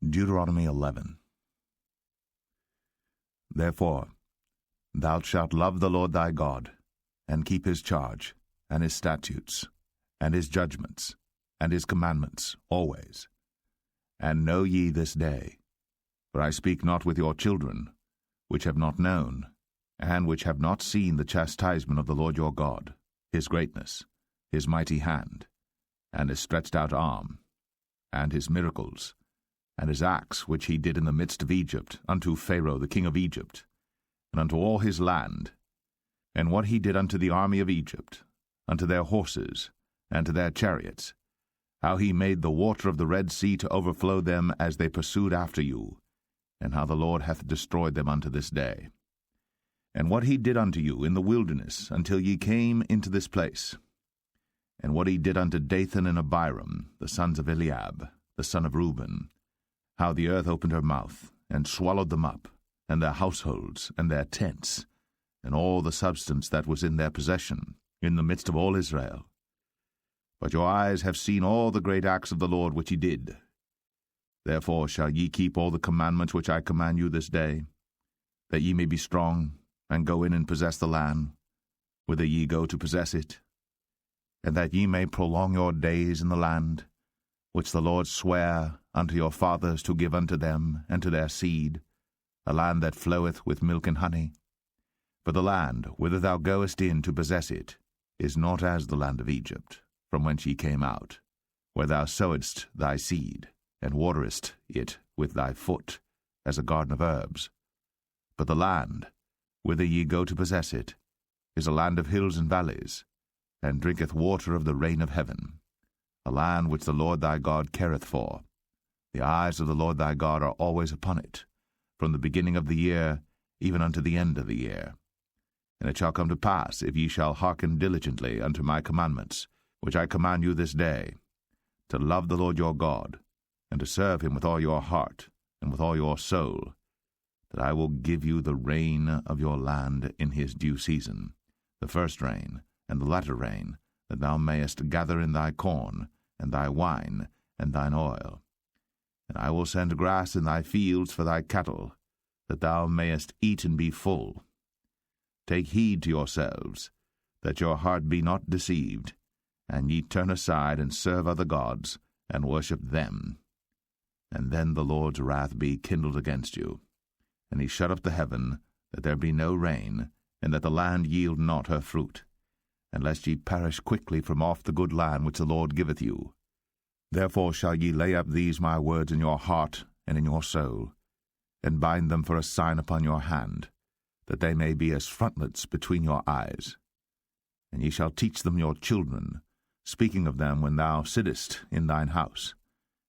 Deuteronomy 11. Therefore thou shalt love the Lord thy God, and keep his charge, and his statutes, and his judgments, and his commandments always. And know ye this day, for I speak not with your children, which have not known, and which have not seen the chastisement of the Lord your God, his greatness, his mighty hand, and his stretched out arm, and his miracles, and his acts which he did in the midst of Egypt, unto Pharaoh the king of Egypt, and unto all his land, and what he did unto the army of Egypt, unto their horses, and to their chariots, how he made the water of the Red Sea to overflow them as they pursued after you, and how the Lord hath destroyed them unto this day. And what he did unto you in the wilderness until ye came into this place, and what he did unto Dathan and Abiram, the sons of Eliab, the son of Reuben, how the earth opened her mouth, and swallowed them up, and their households, and their tents, and all the substance that was in their possession, in the midst of all Israel. But your eyes have seen all the great acts of the Lord which he did. Therefore shall ye keep all the commandments which I command you this day, that ye may be strong, and go in and possess the land, whither ye go to possess it, and that ye may prolong your days in the land, which the Lord sware unto your fathers to give unto them and to their seed, a land that floweth with milk and honey. For the land whither thou goest in to possess it is not as the land of Egypt, from whence ye came out, where thou sowedst thy seed, and waterest it with thy foot, as a garden of herbs. But the land whither ye go to possess it is a land of hills and valleys, and drinketh water of the rain of heaven, a land which the Lord thy God careth for. The eyes of the Lord thy God are always upon it, from the beginning of the year even unto the end of the year. And it shall come to pass, if ye shall hearken diligently unto my commandments, which I command you this day, to love the Lord your God, and to serve him with all your heart and with all your soul, that I will give you the rain of your land in his due season, the first rain and the latter rain, that thou mayest gather in thy corn, and thy wine, and thine oil. And I will send grass in thy fields for thy cattle, that thou mayest eat and be full. Take heed to yourselves, that your heart be not deceived, and ye turn aside and serve other gods, and worship them. And then the Lord's wrath be kindled against you, and he shut up the heaven, that there be no rain, and that the land yield not her fruit, and lest ye perish quickly from off the good land which the Lord giveth you. Therefore shall ye lay up these my words in your heart and in your soul, and bind them for a sign upon your hand, that they may be as frontlets between your eyes. And ye shall teach them your children, speaking of them when thou sittest in thine house,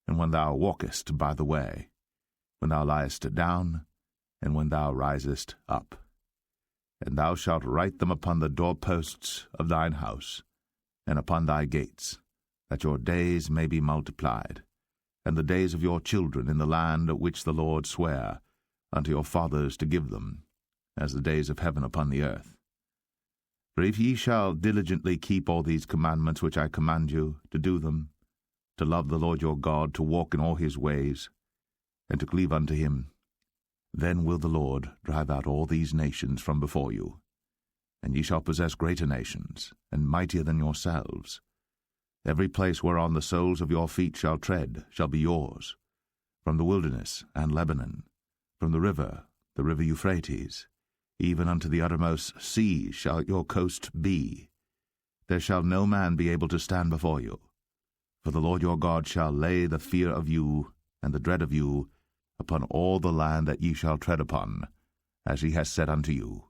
and when thou walkest by the way, when thou liest down, and when thou risest up. And thou shalt write them upon the doorposts of thine house, and upon thy gates, that your days may be multiplied, and the days of your children in the land which the Lord sware unto your fathers to give them, as the days of heaven upon the earth. For if ye shall diligently keep all these commandments which I command you, to do them, to love the Lord your God, to walk in all his ways, and to cleave unto him, then will the Lord drive out all these nations from before you, and ye shall possess greater nations, and mightier than yourselves. Every place whereon the soles of your feet shall tread shall be yours, from the wilderness and Lebanon, from the river Euphrates, even unto the uttermost sea shall your coast be. There shall no man be able to stand before you. For the Lord your God shall lay the fear of you and the dread of you upon all the land that ye shall tread upon, as he has said unto you.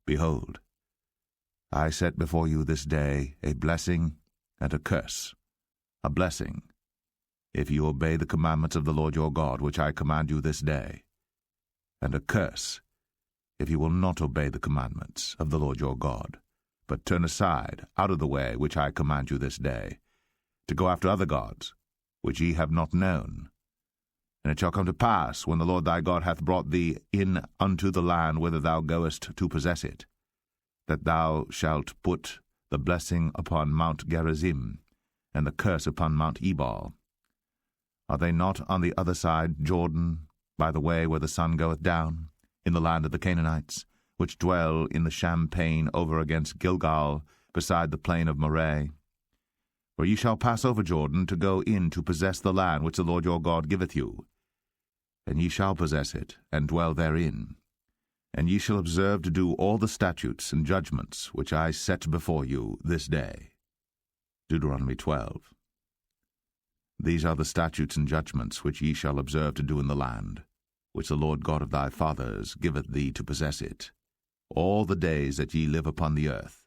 Behold, I set before you this day a blessing and a curse. A blessing, if you obey the commandments of the Lord your God, which I command you this day, and a curse, if you will not obey the commandments of the Lord your God, but turn aside out of the way which I command you this day, to go after other gods, which ye have not known. And it shall come to pass, when the Lord thy God hath brought thee in unto the land whither thou goest to possess it, that thou shalt put the blessing upon Mount Gerizim, and the curse upon Mount Ebal. Are they not on the other side Jordan, by the way where the sun goeth down, in the land of the Canaanites, which dwell in the champaign over against Gilgal, beside the plain of Moreh? For ye shall pass over Jordan to go in to possess the land which the Lord your God giveth you. And ye shall possess it, and dwell therein. And ye shall observe to do all the statutes and judgments which I set before you this day. Deuteronomy 12. These are the statutes and judgments which ye shall observe to do in the land, which the Lord God of thy fathers giveth thee to possess it, all the days that ye live upon the earth.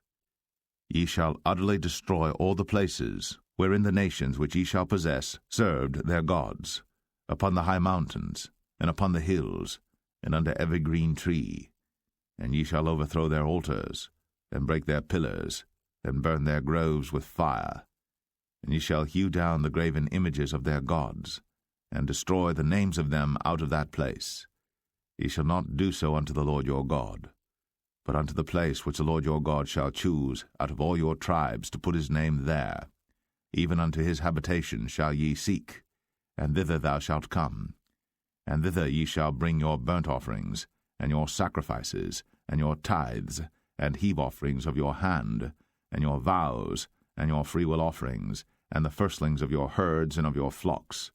Ye shall utterly destroy all the places wherein the nations which ye shall possess served their gods, upon the high mountains, and upon the hills, and under every green tree. And ye shall overthrow their altars, and break their pillars, and burn their groves with fire. And ye shall hew down the graven images of their gods, and destroy the names of them out of that place. Ye shall not do so unto the Lord your God, but unto the place which the Lord your God shall choose out of all your tribes to put his name there, even unto his habitation shall ye seek, and thither thou shalt come. And thither ye shall bring your burnt offerings, and your sacrifices, and your tithes, and heave offerings of your hand, and your vows, and your freewill offerings, and the firstlings of your herds and of your flocks.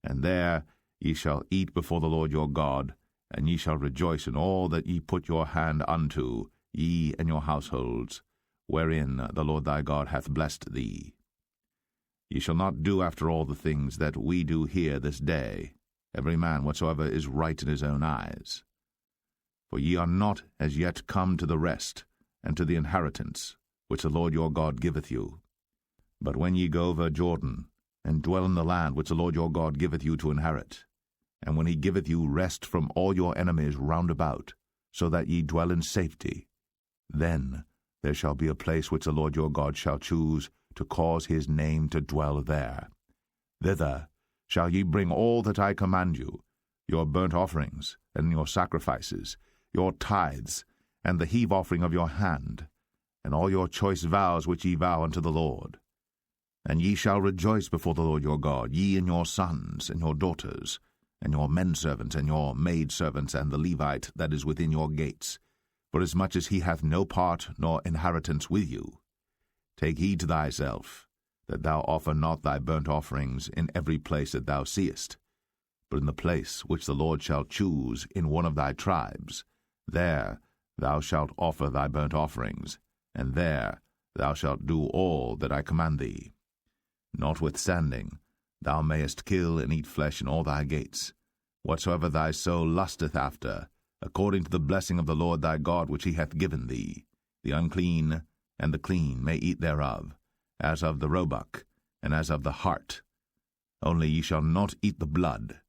And there ye shall eat before the Lord your God, and ye shall rejoice in all that ye put your hand unto, ye and your households, wherein the Lord thy God hath blessed thee. Ye shall not do after all the things that we do here this day, every man whatsoever is right in his own eyes. For ye are not as yet come to the rest, and to the inheritance, which the Lord your God giveth you. But when ye go over Jordan, and dwell in the land which the Lord your God giveth you to inherit, and when he giveth you rest from all your enemies round about, so that ye dwell in safety, then there shall be a place which the Lord your God shall choose to cause his name to dwell there. Thither shall ye bring all that I command you, your burnt offerings, and your sacrifices, your tithes, and the heave offering of your hand, and all your choice vows which ye vow unto the Lord. And ye shall rejoice before the Lord your God, ye and your sons, and your daughters, and your menservants, and your maidservants, and the Levite that is within your gates, forasmuch as he hath no part nor inheritance with you. Take heed to thyself, that thou offer not thy burnt offerings in every place that thou seest, but in the place which the Lord shall choose in one of thy tribes, there thou shalt offer thy burnt offerings, and there thou shalt do all that I command thee. Notwithstanding, thou mayest kill and eat flesh in all thy gates, whatsoever thy soul lusteth after, according to the blessing of the Lord thy God which he hath given thee. The unclean and the clean may eat thereof, as of the roebuck, and as of the hart. Only ye shall not eat the blood.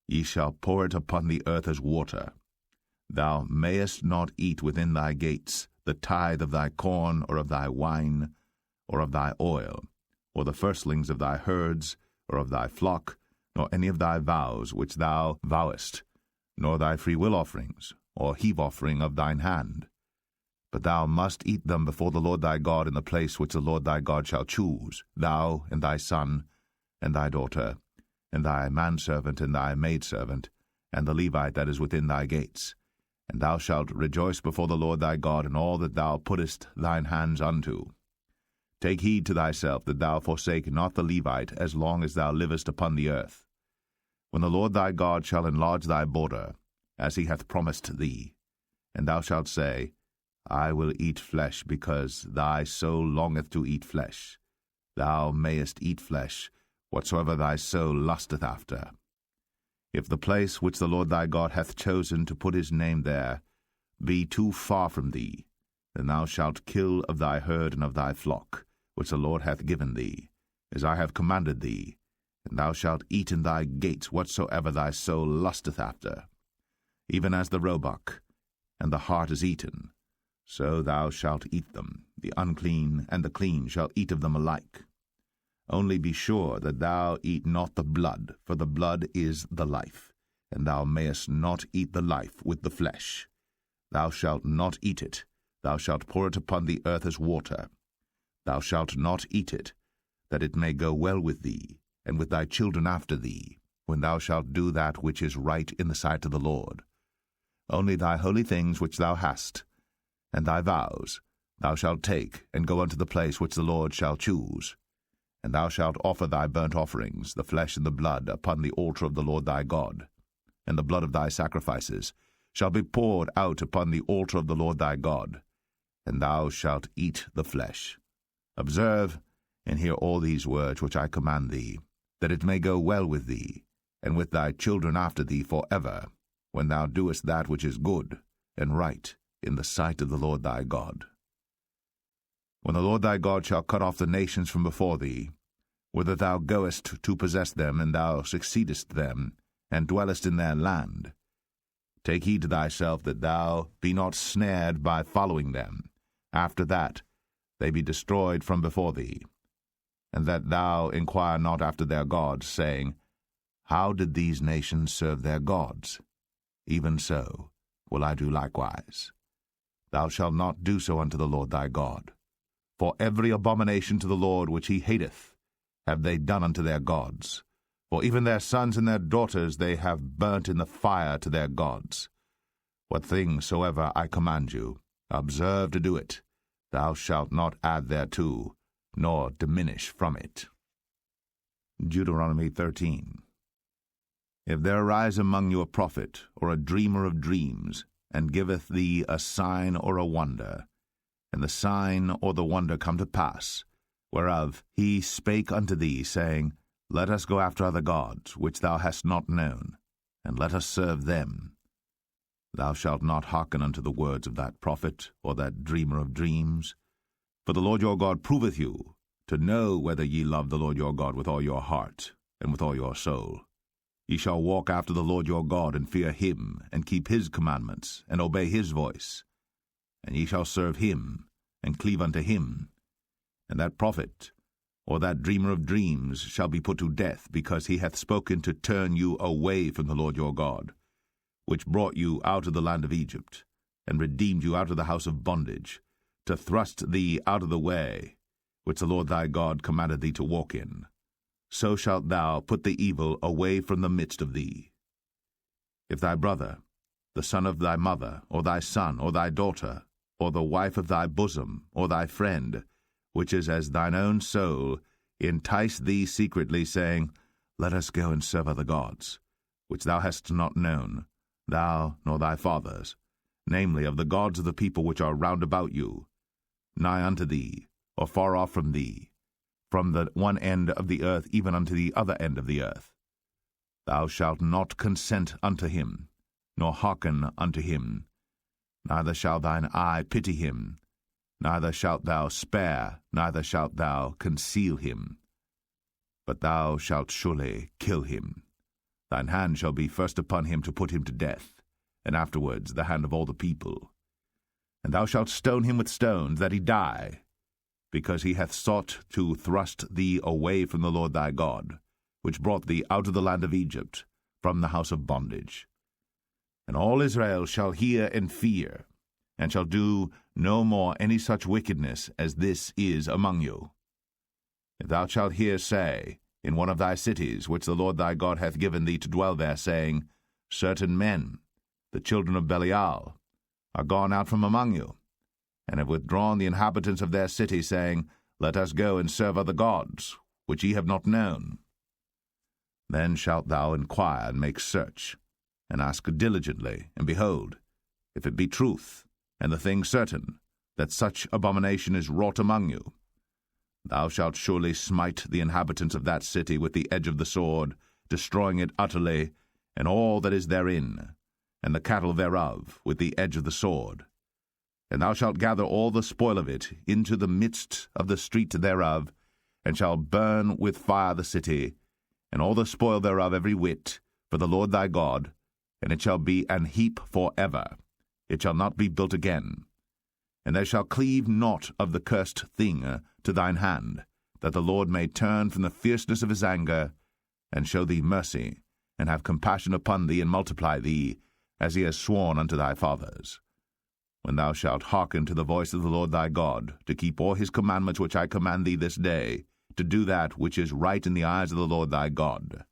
Ye shall pour it upon the earth as water. Thou mayest not eat within thy gates the tithe of thy corn, or of thy wine, or of thy oil, or the firstlings of thy herds, or of thy flock, nor any of thy vows which thou vowest, nor thy freewill offerings, or heave offering of thine hand. But thou must eat them before the Lord thy God in the place which the Lord thy God shall choose, thou and thy son, and thy daughter, and thy manservant and thy maidservant, and the Levite that is within thy gates. And thou shalt rejoice before the Lord thy God in all that thou puttest thine hands unto. Take heed to thyself that thou forsake not the Levite as long as thou livest upon the earth. When the Lord thy God shall enlarge thy border, as he hath promised thee, and thou shalt say, I will eat flesh, because thy soul longeth to eat flesh. Thou mayest eat flesh, whatsoever thy soul lusteth after. If the place which the Lord thy God hath chosen to put his name there be too far from thee, then thou shalt kill of thy herd and of thy flock, which the Lord hath given thee, as I have commanded thee, and thou shalt eat in thy gates whatsoever thy soul lusteth after. Even as the roebuck and the hart is eaten, so thou shalt eat them. The unclean and the clean shall eat of them alike. Only be sure that thou eat not the blood, for the blood is the life, and thou mayest not eat the life with the flesh. Thou shalt not eat it. Thou shalt pour it upon the earth as water. Thou shalt not eat it, that it may go well with thee, and with thy children after thee, when thou shalt do that which is right in the sight of the Lord. Only thy holy things which thou hast, and thy vows, thou shalt take, and go unto the place which the Lord shall choose. And thou shalt offer thy burnt offerings, the flesh and the blood, upon the altar of the Lord thy God. And the blood of thy sacrifices shall be poured out upon the altar of the Lord thy God, and thou shalt eat the flesh. Observe and hear all these words which I command thee, that it may go well with thee, and with thy children after thee for ever, when thou doest that which is good and right in the sight of the Lord thy God. When the Lord thy God shall cut off the nations from before thee, whither thou goest to possess them, and thou succeedest them, and dwellest in their land, take heed to thyself that thou be not snared by following them, after that they be destroyed from before thee, and that thou inquire not after their gods, saying, How did these nations serve their gods? Even so will I do likewise. Thou shalt not do so unto the Lord thy God. For every abomination to the Lord which he hateth have they done unto their gods. For even their sons and their daughters they have burnt in the fire to their gods. What things soever I command you, observe to do it. Thou shalt not add thereto, nor diminish from it. Deuteronomy 13. If there arise among you a prophet, or a dreamer of dreams, and giveth thee a sign or a wonder, and the sign or the wonder come to pass, whereof he spake unto thee, saying, Let us go after other gods, which thou hast not known, and let us serve them. Thou shalt not hearken unto the words of that prophet, or that dreamer of dreams. For the Lord your God proveth you, to know whether ye love the Lord your God with all your heart, and with all your soul. Ye shall walk after the Lord your God, and fear him, and keep his commandments, and obey his voice. And ye shall serve him, and cleave unto him. And that prophet, or that dreamer of dreams, shall be put to death, because he hath spoken to turn you away from the Lord your God, which brought you out of the land of Egypt, and redeemed you out of the house of bondage, to thrust thee out of the way, which the Lord thy God commanded thee to walk in. So shalt thou put the evil away from the midst of thee. If thy brother, the son of thy mother, or thy son, or thy daughter, or the wife of thy bosom, or thy friend, which is as thine own soul, entice thee secretly, saying, Let us go and serve other gods, which thou hast not known, thou nor thy fathers, namely of the gods of the people which are round about you, nigh unto thee, or far off from thee, from the one end of the earth even unto the other end of the earth. Thou shalt not consent unto him, nor hearken unto him, neither shall thine eye pity him, neither shalt thou spare, neither shalt thou conceal him. But thou shalt surely kill him. Thine hand shall be first upon him to put him to death, and afterwards the hand of all the people. And thou shalt stone him with stones, that he die, because he hath sought to thrust thee away from the Lord thy God, which brought thee out of the land of Egypt, from the house of bondage. And all Israel shall hear and fear, and shall do no more any such wickedness as this is among you. If thou shalt hear say, in one of thy cities, which the Lord thy God hath given thee to dwell there, saying, Certain men, the children of Belial, are gone out from among you, and have withdrawn the inhabitants of their city, saying, Let us go and serve other gods, which ye have not known. Then shalt thou inquire and make search, and ask diligently, and behold, if it be truth, and the thing certain, that such abomination is wrought among you, thou shalt surely smite the inhabitants of that city with the edge of the sword, destroying it utterly, and all that is therein, and the cattle thereof, with the edge of the sword. And thou shalt gather all the spoil of it into the midst of the street thereof, and shalt burn with fire the city, and all the spoil thereof every whit, for the Lord thy God, and it shall be an heap for ever. It shall not be built again. And there shall cleave naught of the cursed thing to thine hand, that the Lord may turn from the fierceness of his anger, and show thee mercy, and have compassion upon thee, and multiply thee, as he has sworn unto thy fathers. When thou shalt hearken to the voice of the Lord thy God, to keep all his commandments which I command thee this day, to do that which is right in the eyes of the Lord thy God.